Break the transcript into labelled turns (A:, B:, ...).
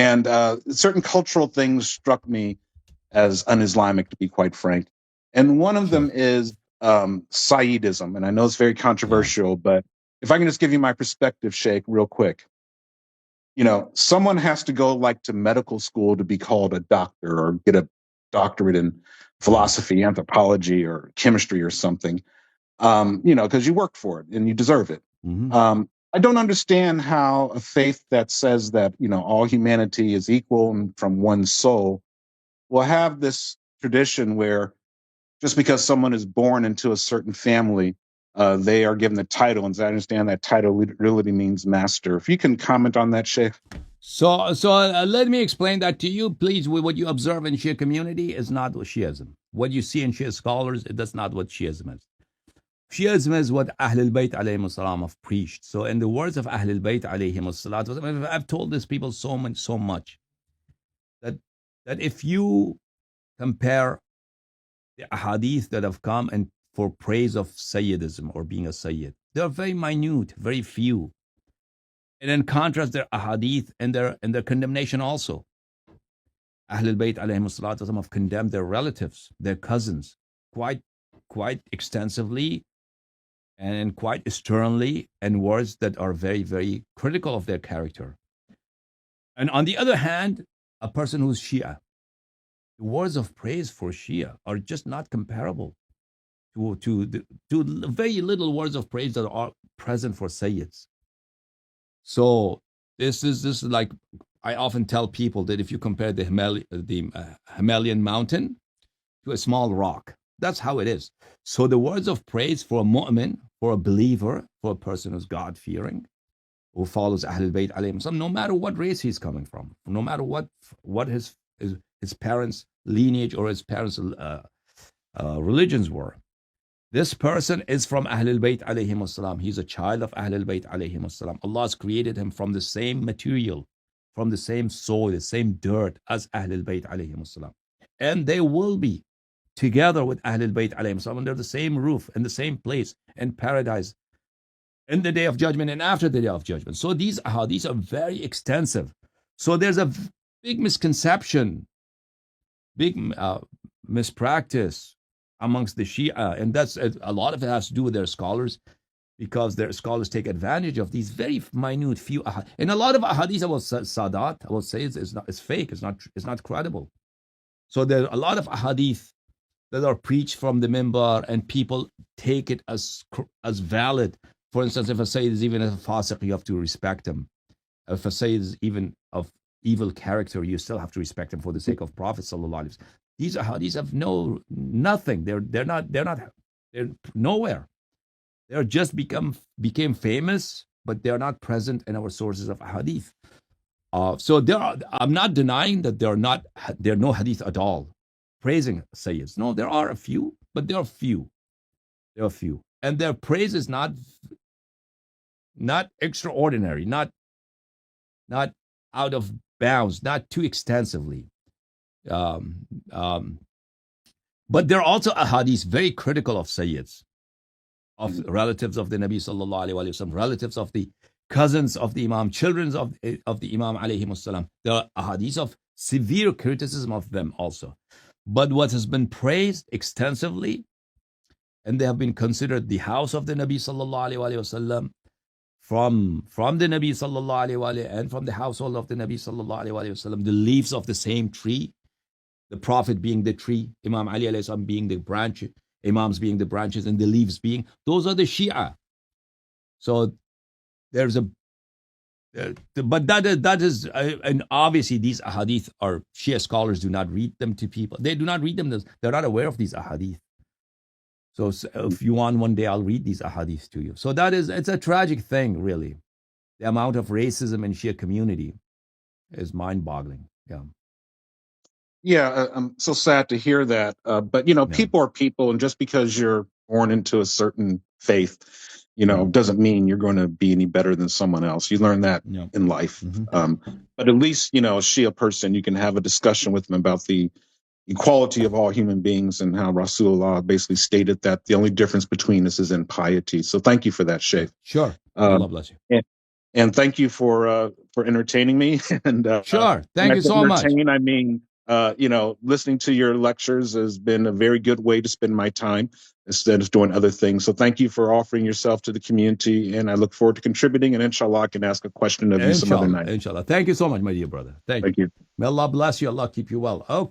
A: And certain cultural things struck me as un-Islamic, to be quite frank. And one of them is Sayyedism. And I know it's very controversial, but if I can just give you my perspective, Sheikh, real quick. You know, someone has to go like to medical school to be called a doctor or get a doctorate in philosophy, anthropology, or chemistry or something. You know, because you worked for it and you deserve it. I don't understand how a faith that says that, you know, all humanity is equal and from one soul will have this tradition where just because someone is born into a certain family, they are given the title. And as I understand, that title literally means master. If you can comment on that, Sheikh.
B: So let me explain that to you, please. What you observe in Shia community is not Shiism. What you see in Shia scholars, that's not what Shiism is. Shiism is what Ahlul Bayt alayhim salam have preached. So in the words of Ahlul Bayt alayhim salam, I've told these people so much that if you compare the ahadith that have come and for praise of Sayyidism or being a Sayyid, they are very minute, very few. And in contrast, their ahadith and their condemnation also. Ahlul Bayt alayhim salatu have condemned their relatives, their cousins, quite extensively and quite sternly, in words that are very, very critical of their character. And on the other hand, a person who's Shia, the words of praise for Shia are just not comparable to very little words of praise that are present for Sayyeds. So this is like, I often tell people that if you compare the Himalayan mountain to a small rock, that's how it is. So the words of praise for a mu'min, for a believer, for a person who's God-fearing, who follows Ahlul Bayt alayhim salam, no matter what race he's coming from, no matter what his parents' lineage or his parents' religions were, this person is from Ahlul Bayt alayhim salam. He's a child of Ahlul Bayt alayhim salam. Allah has created him from the same material, from the same soil, the same dirt as Ahlul Bayt alayhim salam. And they will be together with Ahlul Bayt alayhim salam under the same roof, in the same place, in paradise, in the day of judgment and after the day of judgment. So these ahadith are very extensive. So there's a big misconception, big mispractice amongst the Shia, and that's a lot of it has to do with their scholars, because their scholars take advantage of these very minute few ahadith. And a lot of ahadith about Sadat, I will say, it's fake, it's not credible. So there are a lot of ahadith that are preached from the minbar, and people take it as valid. For instance, if a Sayyid is even a fasiq, you have to respect him. If a Sayyid is even of evil character, you still have to respect him for the sake of Prophet sallallahu alaihi wasallam. These ahadiths have nothing. They're nowhere. They're just became famous, but they're not present in our sources of hadith. So I'm not denying that there are no hadith at all praising Sayyids. No, there are a few, but there are few. There are few, and their praise is not extraordinary, not out of bounds, not too extensively. But there are also ahadith very critical of Sayyids, of relatives of the Nabi sallallahu alaihi wasallam, relatives of the cousins of the Imam, children of the Imam alayhi wasallam. There are ahadith of severe criticism of them also. But what has been praised extensively, and they have been considered the house of the Nabi sallallahu alaihi wasallam, from the Nabi sallallahu alaihi wasallam and from the household of the Nabi sallallahu alaihi wasallam, the leaves of the same tree, the Prophet being the tree, Imam Ali alayhi salam being the branch, Imams being the branches, and the leaves being, those are the Shia. So there's but that is, and obviously these ahadith are, Shia scholars do not read them to people. They do not read them. They're not aware of these ahadith. So if you want, one day I'll read these ahadith to you. So it's a tragic thing, really. The amount of racism in Shia community is mind-boggling. Yeah.
A: Yeah, I'm so sad to hear that. But, you know, people are people, and just because you're born into a certain faith, you know, doesn't mean you're going to be any better than someone else. You learn that in life. But at least, you know, a Shia person, you can have a discussion with them about the equality of all human beings and how Rasulullah basically stated that the only difference between us is in piety. So thank you for that, Sheikh.
B: Sure. Allah bless you.
A: And thank you for entertaining me. And
B: Sure.
A: when
B: Thank
A: I
B: you
A: say
B: so much.
A: entertain, I mean listening to your lectures has been a very good way to spend my time instead of doing other things. So thank you for offering yourself to the community, and I look forward to contributing. And inshallah, I can ask a question of you some other
B: Inshallah.
A: night.
B: Inshallah. Thank you so much, my dear brother. Thank you.
A: Thank you.
B: May Allah bless you. Allah keep you well. Okay.